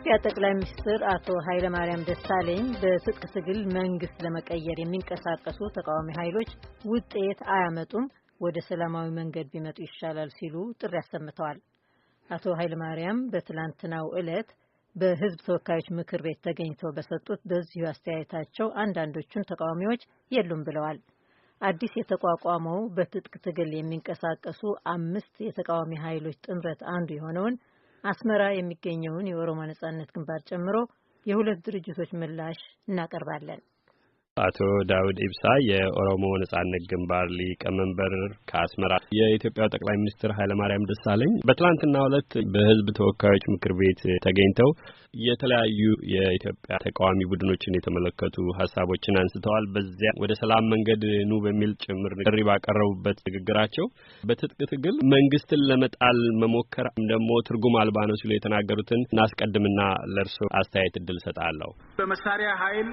የኢትዮጵያ ጠቅላይ ሚኒስትር አቶ ኃይለማርያም ደሳለኝ በትጥቅ ትግል መንግስት ለመቀየር የሚንቀሳቀሱ ተቃዋሚ ኃይሎች ውጤት አያመጡም፣ ወደ ሰላማዊ መንገድ ቢመጡ ይሻላል ሲሉ ጥሪ አሰምተዋል። አቶ ኃይለማርያም በትላንትናው ዕለት በሕዝብ ተወካዮች ምክር ቤት ተገኝተው በሰጡት በዚሁ አስተያየታቸው አንዳንዶቹን ተቃዋሚዎች የሉም ብለዋል። አዲስ የተቋቋመው በትጥቅ ትግል የሚንቀሳቀሱ 5 የተቃዋሚ ኃይሎች ጥምረት አንዱ የሆነውን አስመራ የሚገኘውን የኦሮሞ ነጻነት ግንባር ጨምሮ የሁለት ድርጅቶች ምላሽ እናቀርባለን። አቶ ዳውድ ኢብሳ የኦሮሞ ነጻነት ግንባር ሊቀመንበር ከአስመራ፣ የኢትዮጵያው ጠቅላይ ሚኒስትር ኃይለማርያም ደሳለኝ በትላንትናው ዕለት በሕዝብ ተወካዮች ምክር ቤት ተገኝተው የተለያዩ የኢትዮጵያ ተቃዋሚ ቡድኖችን የተመለከቱ ሀሳቦችን አንስተዋል። በዚያ ወደ ሰላም መንገድ ኑ በሚል ጭምር ጥሪ ባቀረቡበት ንግግራቸው በትጥቅ ትግል መንግስትን ለመጣል መሞከር ደግሞ ትርጉም አልባ ነው ሲሉ የተናገሩትን እናስቀድምና ለእርሶ አስተያየት እድል ሰጣለሁ። በመሳሪያ ኃይል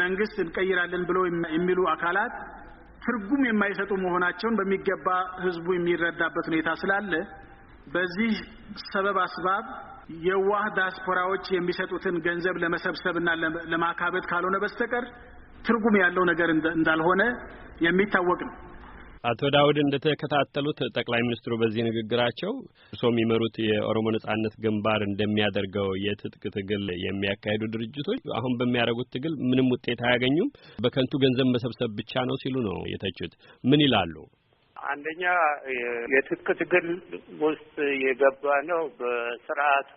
መንግስት እንቀይራለን ብለው የሚሉ አካላት ትርጉም የማይሰጡ መሆናቸውን በሚገባ ህዝቡ የሚረዳበት ሁኔታ ስላለ በዚህ ሰበብ አስባብ የዋህ ዲያስፖራዎች የሚሰጡትን ገንዘብ ለመሰብሰብና ለማካበት ካልሆነ በስተቀር ትርጉም ያለው ነገር እንዳልሆነ የሚታወቅ ነው። አቶ ዳውድ እንደተከታተሉት ጠቅላይ ሚኒስትሩ በዚህ ንግግራቸው እርሶ የሚመሩት የኦሮሞ ነጻነት ግንባር እንደሚያደርገው የትጥቅ ትግል የሚያካሂዱ ድርጅቶች አሁን በሚያደርጉት ትግል ምንም ውጤት አያገኙም፣ በከንቱ ገንዘብ መሰብሰብ ብቻ ነው ሲሉ ነው የተቹት። ምን ይላሉ? አንደኛ የትጥቅ ትግል ውስጥ የገባ ነው በስርዓቱ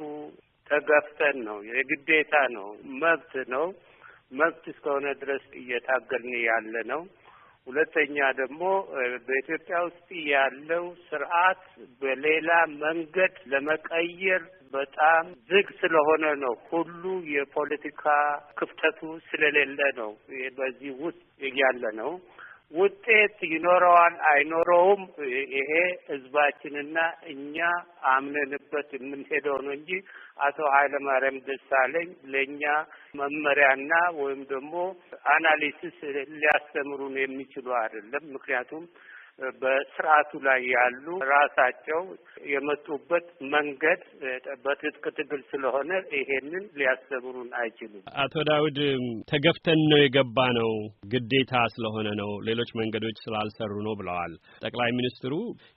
ተገፍተን ነው፣ የግዴታ ነው፣ መብት ነው። መብት እስከሆነ ድረስ እየታገልን ያለ ነው። ሁለተኛ ደግሞ በኢትዮጵያ ውስጥ ያለው ስርዓት በሌላ መንገድ ለመቀየር በጣም ዝግ ስለሆነ ነው። ሁሉ የፖለቲካ ክፍተቱ ስለሌለ ነው በዚህ ውስጥ ያለ ነው። ውጤት ይኖረዋል አይኖረውም፣ ይሄ ህዝባችንና እኛ አምነንበት የምንሄደው ነው እንጂ አቶ ኃይለማርያም ደሳለኝ ለኛ መመሪያና ወይም ደግሞ አናሊሲስ ሊያስተምሩን የሚችሉ አይደለም። ምክንያቱም በስርዓቱ ላይ ያሉ ራሳቸው የመጡበት መንገድ በትጥቅ ትግል ስለሆነ ይሄንን ሊያስተምሩን አይችሉም። አቶ ዳውድ ተገፍተን ነው የገባ ነው፣ ግዴታ ስለሆነ ነው፣ ሌሎች መንገዶች ስላልሰሩ ነው ብለዋል። ጠቅላይ ሚኒስትሩ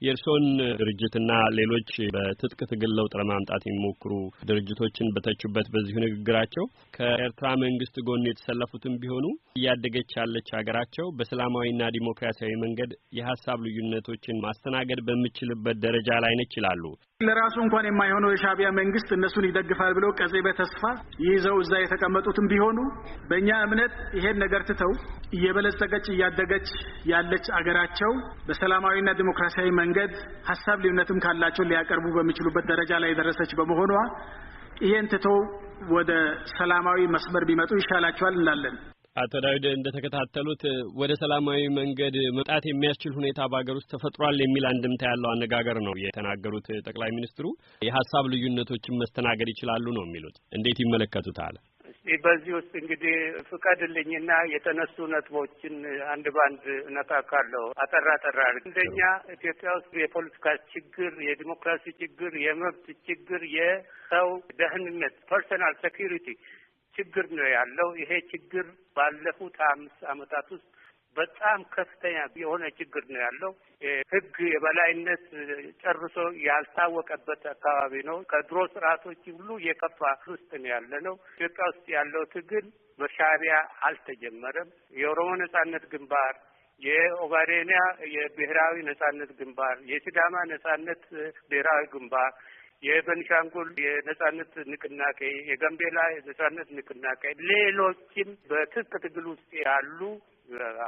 የእርሶን ድርጅትና ሌሎች በትጥቅ ትግል ለውጥ ለማምጣት የሚሞክሩ ድርጅቶችን በተቹበት በዚሁ ንግግራቸው ከኤርትራ መንግስት ጎን የተሰለፉትም ቢሆኑ እያደገች ያለች ሀገራቸው በሰላማዊና ዲሞክራሲያዊ መንገድ የሀሳብ ልዩነቶችን ማስተናገድ በሚችልበት ደረጃ ላይ ነች ይላሉ። ለራሱ እንኳን የማይሆነው የሻዕቢያ መንግስት እነሱን ይደግፋል ብለው ቀጼ በተስፋ ይዘው እዛ የተቀመጡትም ቢሆኑ በእኛ እምነት ይሄን ነገር ትተው እየበለጸገች እያደገች ያለች አገራቸው በሰላማዊና ዲሞክራሲያዊ መንገድ ሀሳብ ልዩነትም ካላቸው ሊያቀርቡ በሚችሉበት ደረጃ ላይ የደረሰች በመሆኗ ይሄን ትተው ወደ ሰላማዊ መስመር ቢመጡ ይሻላቸዋል እንላለን። አቶ ዳዊት እንደተከታተሉት ወደ ሰላማዊ መንገድ መጣት የሚያስችል ሁኔታ በአገር ውስጥ ተፈጥሯል የሚል አንድምታ ያለው አነጋገር ነው የተናገሩት ጠቅላይ ሚኒስትሩ። የሀሳብ ልዩነቶችን መስተናገድ ይችላሉ ነው የሚሉት። እንዴት ይመለከቱታል? በዚህ ውስጥ እንግዲህ ፍቀድልኝና የተነሱ ነጥቦችን አንድ ባንድ እነካካለሁ። አጠራ አንደኛ ኢትዮጵያ ውስጥ የፖለቲካ ችግር፣ የዲሞክራሲ ችግር፣ የመብት ችግር፣ የሰው ደህንነት ፐርሰናል ሴኩሪቲ ችግር ነው ያለው። ይሄ ችግር ባለፉት 5 ዓመታት ውስጥ በጣም ከፍተኛ የሆነ ችግር ነው ያለው። ሕግ የበላይነት ጨርሶ ያልታወቀበት አካባቢ ነው። ከድሮ ስርዓቶች ሁሉ የከፋ ውስጥ ነው ያለ ነው። ኢትዮጵያ ውስጥ ያለው ትግል በሻዕቢያ አልተጀመረም። የኦሮሞ ነጻነት ግንባር፣ የኦጋዴኒያ የብሔራዊ ነጻነት ግንባር፣ የሲዳማ ነጻነት ብሔራዊ ግንባር፣ የቤኒሻንጉል የነጻነት ንቅናቄ፣ የጋምቤላ የነጻነት ንቅናቄ፣ ሌሎችም በትጥቅ ትግል ውስጥ ያሉ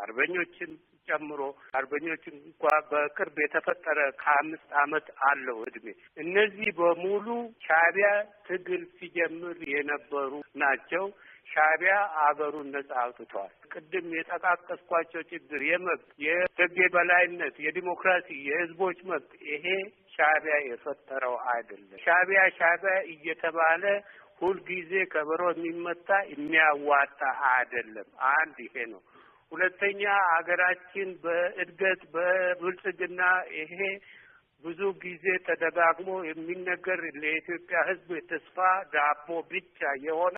አርበኞችን ጨምሮ አርበኞችን እንኳን በቅርብ የተፈጠረ ከ5 ዓመት አለው እድሜ። እነዚህ በሙሉ ሻዕቢያ ትግል ሲጀምር የነበሩ ናቸው። ሻዕቢያ አገሩን ነጻ አውጥቷል። ቅድም የጠቃቀስኳቸው ችግር የመብት፣ የሕግ የበላይነት፣ የዲሞክራሲ፣ የህዝቦች መብት ይሄ ሻዕቢያ የፈጠረው አይደለም። ሻዕቢያ እየተባለ ሁልጊዜ ከበሮ የሚመታ የሚያዋጣ አይደለም። አንድ ይሄ ነው። ሁለተኛ አገራችን በእድገት በብልጽግና ይሄ ብዙ ጊዜ ተደጋግሞ የሚነገር ለኢትዮጵያ ሕዝብ የተስፋ ዳቦ ብቻ የሆነ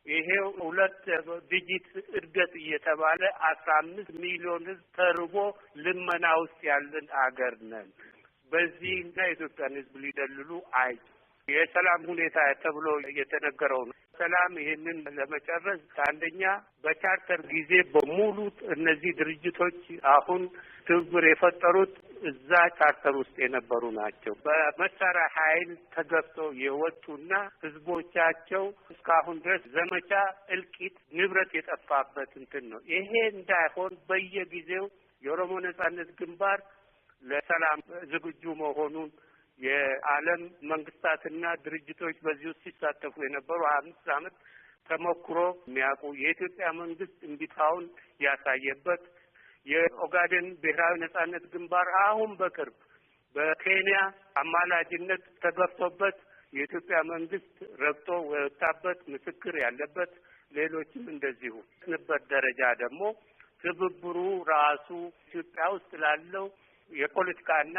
ይሄው 2 ዲጂት እድገት እየተባለ 15 ሚሊዮን ሕዝብ ተርቦ ልመና ውስጥ ያለን አገር ነን። በዚህና የኢትዮጵያን ሕዝብ ሊደልሉ የሰላም ሁኔታ ተብሎ የተነገረው ነው። ሰላም ይሄንን ለመጨረስ አንደኛ በቻርተር ጊዜ በሙሉ እነዚህ ድርጅቶች አሁን ትብብር የፈጠሩት እዛ ቻርተር ውስጥ የነበሩ ናቸው። በመሳሪያ ኃይል ተገፍተው የወጡና ህዝቦቻቸው እስካሁን ድረስ ዘመቻ እልቂት ንብረት የጠፋበት እንትን ነው። ይሄ እንዳይሆን በየጊዜው የኦሮሞ ነጻነት ግንባር ለሰላም ዝግጁ መሆኑን የዓለም መንግስታትና ድርጅቶች በዚህ ውስጥ ሲሳተፉ የነበሩ 5 ዓመት ተሞክሮ የሚያውቁ የኢትዮጵያ መንግስት እንቢታውን ያሳየበት የኦጋዴን ብሔራዊ ነጻነት ግንባር አሁን በቅርብ በኬንያ አማላጅነት ተገፍቶበት የኢትዮጵያ መንግስት ረግጦ ወጣበት ምስክር ያለበት ሌሎችም እንደዚሁ ንበት ደረጃ ደግሞ ትብብሩ ራሱ ኢትዮጵያ ውስጥ ላለው የፖለቲካና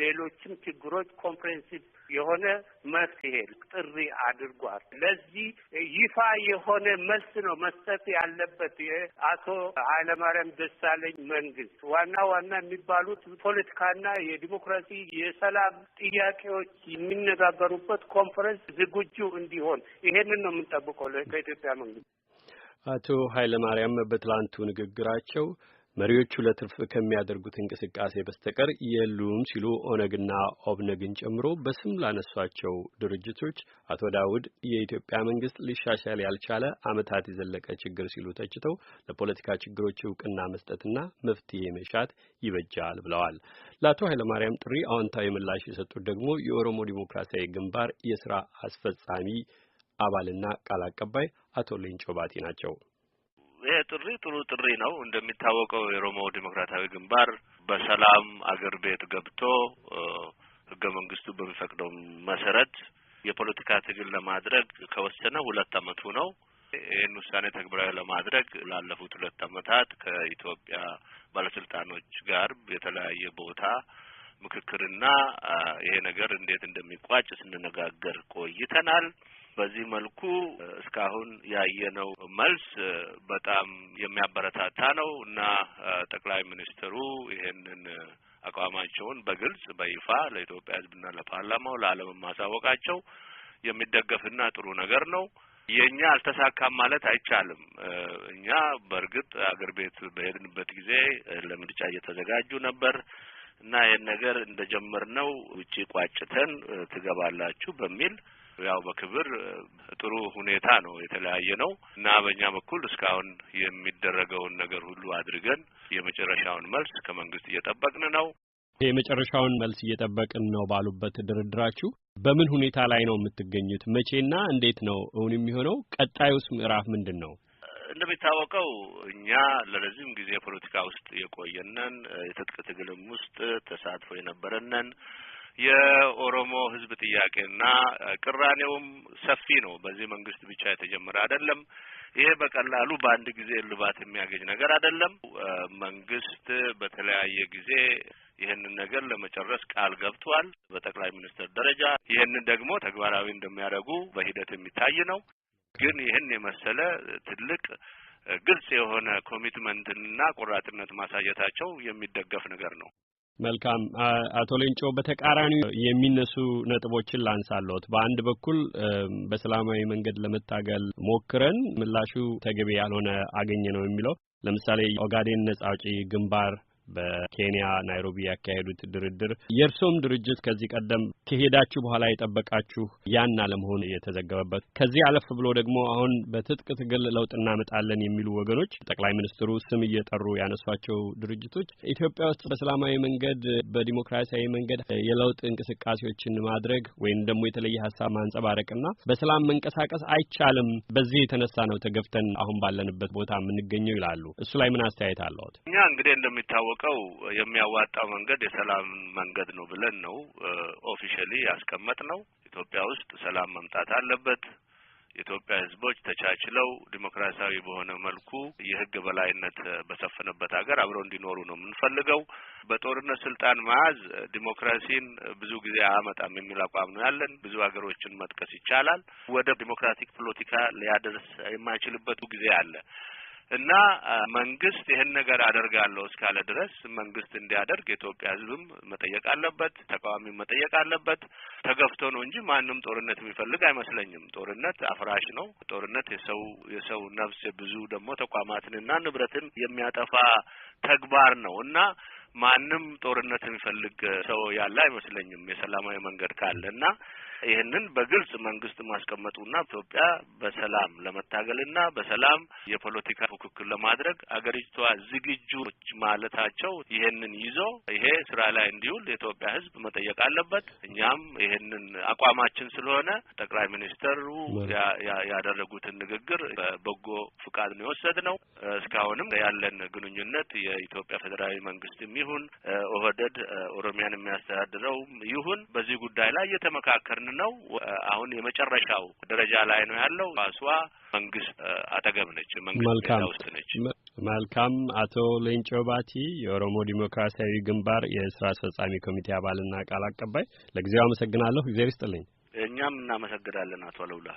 ሌሎችም ችግሮች ኮምፕሬሄንሲቭ የሆነ መፍትሄ ጥሪ አድርጓል። ለዚህ ይፋ የሆነ መልስ ነው መስጠት ያለበት የአቶ ኃይለማርያም ደሳለኝ መንግስት። ዋና የሚባሉት ፖለቲካና የዲሞክራሲ የሰላም ጥያቄዎች የሚነጋገሩበት ኮንፈረንስ ዝግጁ እንዲሆን ይሄንን ነው የምንጠብቀው ከኢትዮጵያ መንግስት። አቶ ኃይለማርያም በትላንቱ ንግግራቸው መሪዎቹ ለትርፍ ከሚያደርጉት እንቅስቃሴ በስተቀር የሉም ሲሉ ኦነግና ኦብነግን ጨምሮ በስም ላነሷቸው ድርጅቶች አቶ ዳውድ የኢትዮጵያ መንግስት ሊሻሻል ያልቻለ ዓመታት የዘለቀ ችግር ሲሉ ተችተው ለፖለቲካ ችግሮች እውቅና መስጠትና መፍትሄ መሻት ይበጃል ብለዋል። ለአቶ ኃይለማርያም ጥሪ አዎንታዊ ምላሽ የሰጡት ደግሞ የኦሮሞ ዲሞክራሲያዊ ግንባር የስራ አስፈጻሚ አባልና ቃል አቀባይ አቶ ሌንጮ ባቲ ናቸው። ይሄ ጥሩ ጥሪ ነው። እንደሚታወቀው የኦሮሞ ዲሞክራሲያዊ ግንባር በሰላም አገር ቤት ገብቶ ህገ መንግስቱ በሚፈቅደው መሰረት የፖለቲካ ትግል ለማድረግ ከወሰነ 2 ዓመቱ ነው። ይህን ውሳኔ ተግባራዊ ለማድረግ ላለፉት 2 ዓመታት ከኢትዮጵያ ባለስልጣኖች ጋር የተለያየ ቦታ ምክክርና ይሄ ነገር እንዴት እንደሚቋጭ ስንነጋገር ቆይተናል። በዚህ መልኩ እስካሁን ያየነው መልስ በጣም የሚያበረታታ ነው እና ጠቅላይ ሚኒስትሩ ይሄንን አቋማቸውን በግልጽ በይፋ ለኢትዮጵያ ህዝብና ለፓርላማው ለዓለም ማሳወቃቸው የሚደገፍና ጥሩ ነገር ነው። የኛ አልተሳካም ማለት አይቻልም። እኛ በእርግጥ አገር ቤት በሄድንበት ጊዜ ለምርጫ እየተዘጋጁ ነበር እና ይሄን ነገር እንደጀመርነው ውጪ ቋጭተን ትገባላችሁ በሚል ያው በክብር ጥሩ ሁኔታ ነው የተለያየ ነው እና በእኛ በኩል እስካሁን የሚደረገውን ነገር ሁሉ አድርገን የመጨረሻውን መልስ ከመንግስት እየጠበቅን ነው። የመጨረሻውን መልስ እየጠበቅን ነው ባሉበት ድርድራችሁ በምን ሁኔታ ላይ ነው የምትገኙት? መቼና እንዴት ነው እውን የሚሆነው? ቀጣዩስ ምዕራፍ ምንድነው? እንደሚታወቀው እኛ ለረጅም ጊዜ ፖለቲካ ውስጥ የቆየነን የትጥቅ ትግልም ውስጥ ተሳትፎ የነበረነን የኦሮሞ ህዝብ ጥያቄና ቅራኔውም ሰፊ ነው። በዚህ መንግስት ብቻ የተጀመረ አይደለም። ይሄ በቀላሉ በአንድ ጊዜ ልባት የሚያገኝ ነገር አይደለም። መንግስት በተለያየ ጊዜ ይሄንን ነገር ለመጨረስ ቃል ገብቷል በጠቅላይ ሚኒስትር ደረጃ። ይሄንን ደግሞ ተግባራዊ እንደሚያደርጉ በሂደት የሚታይ ነው። ግን ይሄን የመሰለ ትልቅ ግልጽ የሆነ ኮሚትመንትና ቆራጥነት ማሳየታቸው የሚደገፍ ነገር ነው። መልካም አቶ ሌንጮ በተቃራኒው የሚነሱ ነጥቦችን ላንሳለዎት። በአንድ በኩል በሰላማዊ መንገድ ለመታገል ሞክረን ምላሹ ተገቢ ያልሆነ አገኘ ነው የሚለው ለምሳሌ ኦጋዴን ነጻ አውጪ ግንባር በኬንያ ናይሮቢ ያካሄዱት ድርድር የርሶም ድርጅት ከዚህ ቀደም ከሄዳችሁ በኋላ የጠበቃችሁ ያን አለመሆን የተዘገበበት ከዚህ አለፍ ብሎ ደግሞ አሁን በትጥቅ ትግል ለውጥ እናመጣለን የሚሉ ወገኖች ጠቅላይ ሚኒስትሩ ስም እየጠሩ ያነሷቸው ድርጅቶች ኢትዮጵያ ውስጥ በሰላማዊ መንገድ በዲሞክራሲያዊ መንገድ የለውጥ እንቅስቃሴዎችን ማድረግ ወይም ደግሞ የተለየ ሐሳብ ማንጸባረቅና በሰላም መንቀሳቀስ አይቻልም፣ በዚህ የተነሳ ነው ተገፍተን አሁን ባለንበት ቦታ የምንገኘው ይላሉ። እሱ ላይ ምን አስተያየት አለዎት? እኛ እንግዲህ እንደሚታወቀው የሚያዋጣው መንገድ የሰላም መንገድ ነው ብለን ነው ኦፊሻሊ ያስቀመጥነው። ኢትዮጵያ ውስጥ ሰላም መምጣት አለበት። የኢትዮጵያ ህዝቦች ተቻችለው ዲሞክራሲያዊ በሆነ መልኩ የህግ በላይነት በሰፈነበት ሀገር አብረው እንዲኖሩ ነው የምንፈልገው። በጦርነት ስልጣን መያዝ ዲሞክራሲን ብዙ ጊዜ አያመጣም የሚል አቋም ነው ያለን። ብዙ ሀገሮችን መጥቀስ ይቻላል። ወደ ዲሞክራቲክ ፖለቲካ ሊያደርስ የማይችልበት ጊዜ አለ እና መንግስት ይሄን ነገር አደርጋለሁ እስካለ ድረስ መንግስት እንዲያደርግ የኢትዮጵያ ህዝብም መጠየቅ አለበት፣ ተቃዋሚ መጠየቅ አለበት። ተገፍቶ ነው እንጂ ማንንም ጦርነት የሚፈልግ አይመስለኝም። ጦርነት አፍራሽ ነው። ጦርነት የሰው ነፍስ ብዙ ደግሞ ተቋማትንና ንብረትን የሚያጠፋ ተግባር ነው እና ማንም ጦርነት የሚፈልግ ሰው ያለ አይመስለኝም የሰላማዊ መንገድ ካለና ይሄንን በግልጽ መንግስት ማስቀመጡና ኢትዮጵያ በሰላም ለመታገልና በሰላም የፖለቲካ ፉክክር ለማድረግ አገሪቷ ዝግጁች ማለታቸው ይሄንን ይዞ ይሄ ስራ ላይ እንዲውል የኢትዮጵያ ህዝብ መጠየቅ አለበት። እኛም ይሄንን አቋማችን ስለሆነ ጠቅላይ ሚኒስትሩ ያደረጉትን ንግግር በበጎ ፍቃድ ነው የወሰድነው። እስካሁንም ያለን ግንኙነት የኢትዮጵያ ፌደራላዊ መንግስትም ይሁን ኦህዴድ ኦሮሚያን የሚያስተዳድረው ይሁን በዚህ ጉዳይ ላይ እየተመካከርን ነው። አሁን የመጨረሻው ደረጃ ላይ ነው ያለው። አስዋ መንግስት አጠገብ ነች፣ መንግስት ውስጥ ነች። መልካም። አቶ ሌንጮ ባቲ የኦሮሞ ዲሞክራሲያዊ ግንባር የስራ አስፈጻሚ ኮሚቴ አባልና ቃል አቀባይ፣ ለጊዜው አመሰግናለሁ። እግዚአብሔር ይስጥልኝ። እኛም እናመሰግናለን አቶ አለውላ።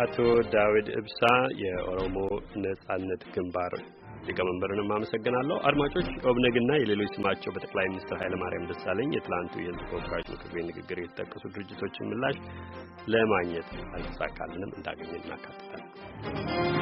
አቶ ዳዊት ኢብሳ የኦሮሞ ነጻነት ግንባር ሊቀመንበርንም አመሰግናለሁ። አድማጮች፣ ኦብነግና የሌሎች ስማቸው በጠቅላይ ሚኒስትር ኃይለ ማርያም ደሳለኝ የትላንቱ የህዝብ ተወካዮች ምክር ቤት ንግግር የተጠቀሱ ድርጅቶችን ምላሽ ለማግኘት አልተሳካልንም። እንዳገኘን እናካትታለን።